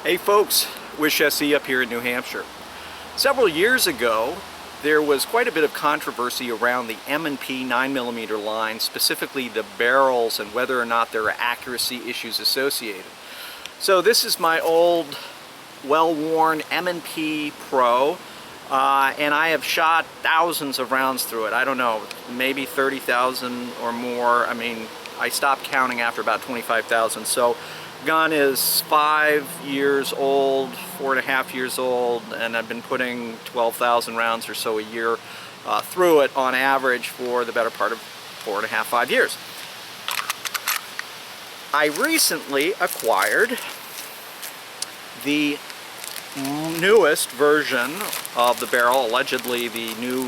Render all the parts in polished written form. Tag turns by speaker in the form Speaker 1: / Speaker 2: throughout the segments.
Speaker 1: Hey folks, Wish SE up here in New Hampshire. Several years ago, there was quite a bit of controversy around the M&P 9mm line, specifically the barrels and whether or not there are accuracy issues associated. So this is my old, well-worn M&P Pro, and I have shot thousands of rounds through it. I don't know, maybe 30,000 or more. I mean, I stopped counting after about 25,000. So gun is 5 years old, 4.5 years old, and I've been putting 12,000 rounds or so a year through it on average for the better part of 4.5, 5 years. I recently acquired the newest version of the barrel, allegedly the new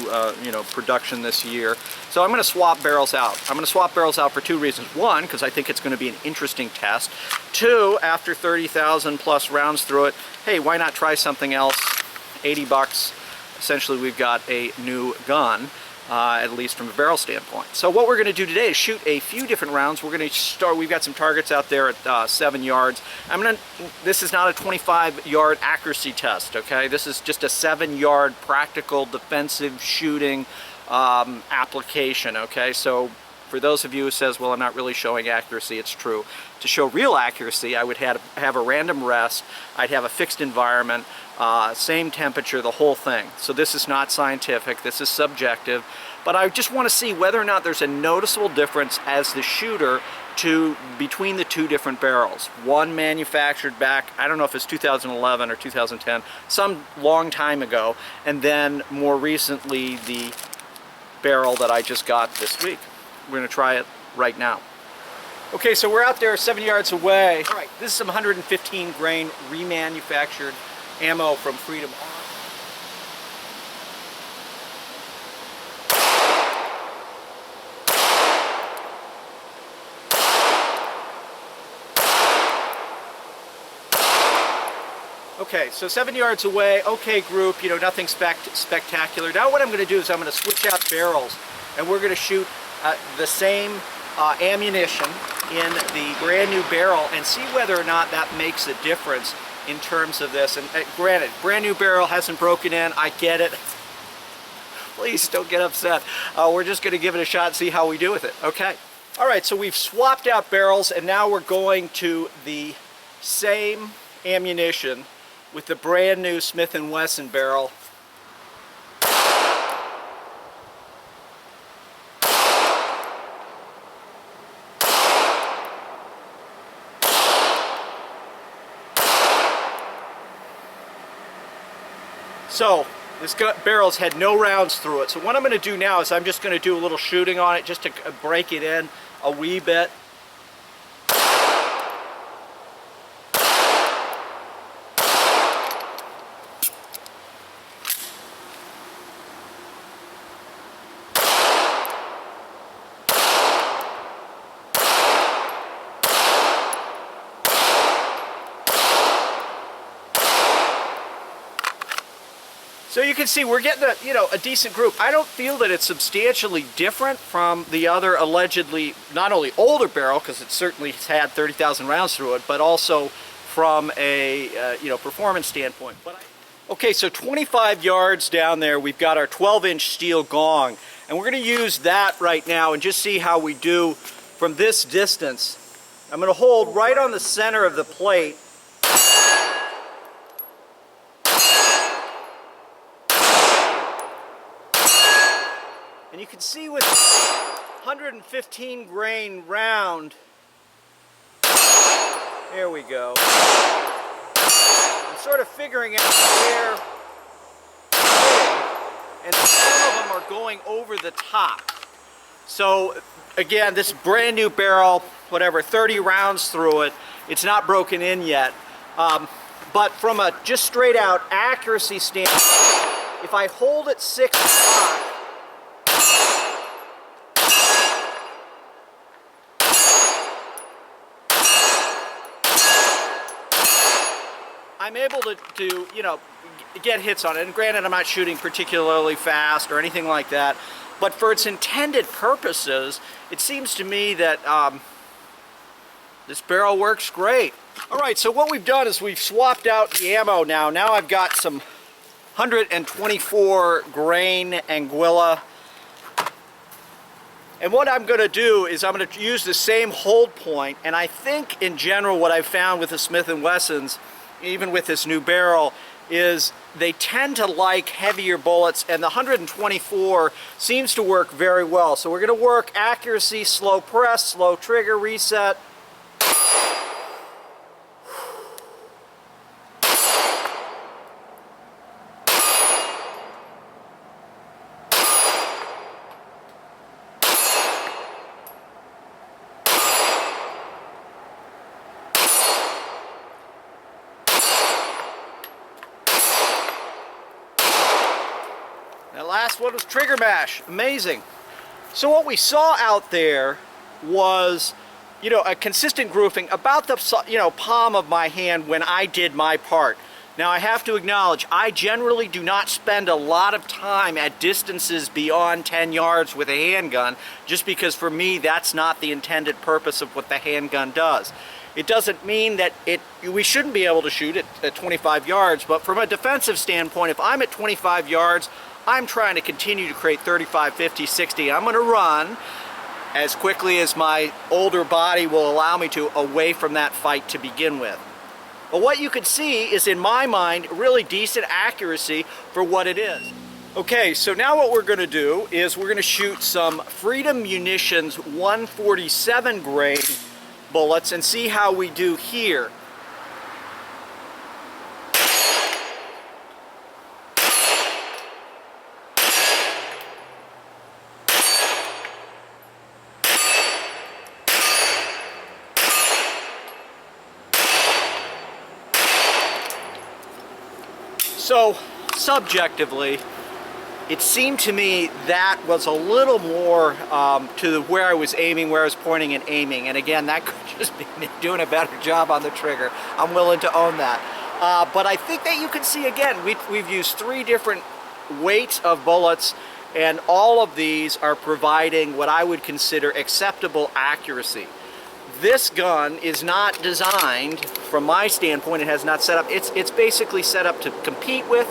Speaker 1: production this year. So I'm going to swap barrels out. I'm going to swap barrels out for two reasons. One, because I think it's going to be an interesting test. Two, after 30,000 plus rounds through it, hey, why not try something else? 80 bucks. Essentially, we've got a new gun, at least from a barrel standpoint. So what we're going to do today is shoot a few different rounds. We're going to start, we've got some targets out there at 7 yards. This is not a 25-yard accuracy test, okay? This is just a 7-yard practical defensive shooting application, okay? So for those of you who says, well, I'm not really showing accuracy, it's true. To show real accuracy, I would have a random rest, I'd have a fixed environment, same temperature, the whole thing. So this is not scientific, this is subjective, but I just want to see whether or not there's a noticeable difference as the shooter between the two different barrels. One manufactured back, I don't know if it's 2011 or 2010, some long time ago, and then more recently the barrel that I just got this week. We're going to try it right now. Okay, so we're out there 7 yards away. All right, this is some 115 grain remanufactured ammo from Freedom. Okay, so 7 yards away, okay group, nothing spectacular. Now what I'm going to do is I'm going to switch out barrels, and we're going to shoot the same ammunition in the brand new barrel and see whether or not that makes a difference in terms of this. And granted, brand new barrel, hasn't broken in, I get it. Please don't get upset. We're just going to give it a shot and see how we do with it. Okay. All right, so we've swapped out barrels, and now we're going to the same ammunition with the brand new Smith & Wesson barrel. So this barrel's had no rounds through it. So what I'm going to do now is I'm just going to do a little shooting on it just to break it in a wee bit. So you can see we're getting a decent group. I don't feel that it's substantially different from the other allegedly not only older barrel, because it certainly has had 30,000 rounds through it, but also from a performance standpoint. Okay, so 25 yards down there, we've got our 12-inch steel gong, and we're going to use that right now and just see how we do from this distance. I'm going to hold right on the center of the plate. And you can see with 115 grain round, there we go. I'm sort of figuring out where, and some of them are going over the top. So again, this brand new barrel, whatever, 30 rounds through it, it's not broken in yet. But from a just straight out accuracy standpoint, if I hold it 6 o'clock, I'm able to get hits on it. And granted, I'm not shooting particularly fast or anything like that, but for its intended purposes, it seems to me that This barrel works great. All right, so what we've done is we've swapped out the ammo now. Now I've got some 124 grain Anguilla. And what I'm going to do is I'm going to use the same hold point, and I think in general what I've found with the Smith & Wessons, even with this new barrel, is they tend to like heavier bullets, and the 124 seems to work very well. So we're going to work accuracy, slow press, slow trigger, reset. That last one was trigger mash. Amazing. So what we saw out there was, you know, a consistent grooving about the, you know, palm of my hand when I did my part. Now I have to acknowledge, I generally do not spend a lot of time at distances beyond 10 yards with a handgun, just because for me that's not the intended purpose of what the handgun does. It doesn't mean that we shouldn't be able to shoot at 25 yards, but from a defensive standpoint, if I'm at 25 yards, I'm trying to continue to create 35, 50, 60. I'm going to run as quickly as my older body will allow me to away from that fight to begin with. But what you can see is, in my mind, really decent accuracy for what it is. Okay, so now what we're going to do is we're going to shoot some Freedom Munitions 147 grain bullets and see how we do here. So, subjectively, it seemed to me that was a little more to where I was aiming, where I was pointing and aiming. And again, that could just be me doing a better job on the trigger. I'm willing to own that. But I think that you can see, again, we've used 3 different weights of bullets, and all of these are providing what I would consider acceptable accuracy. This gun is not designed, from my standpoint, it has not set up, it's basically set up to compete with,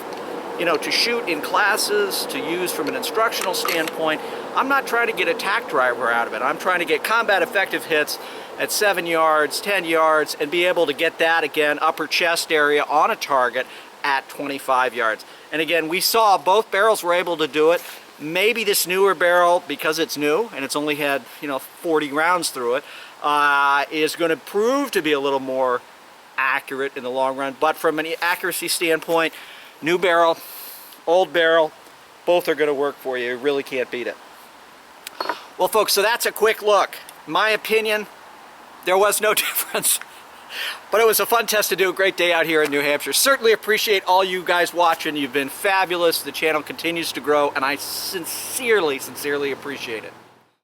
Speaker 1: you know, to shoot in classes, to use from an instructional standpoint. I'm not trying to get a tack driver out of it. I'm trying to get combat effective hits at 7 yards, 10 yards, and be able to get that, again, upper chest area on a target at 25 yards. And again, we saw both barrels were able to do it. Maybe this newer barrel, because it's new and it's only had, you know, 40 rounds through it, is going to prove to be a little more accurate in the long run. But from an accuracy standpoint, new barrel, old barrel, both are going to work for you. You really can't beat it. Well, folks, so that's a quick look. In my opinion, there was no difference. But it was a fun test to do. A great day out here in New Hampshire. Certainly appreciate all you guys watching. You've been fabulous. The channel continues to grow, and I sincerely, sincerely appreciate it.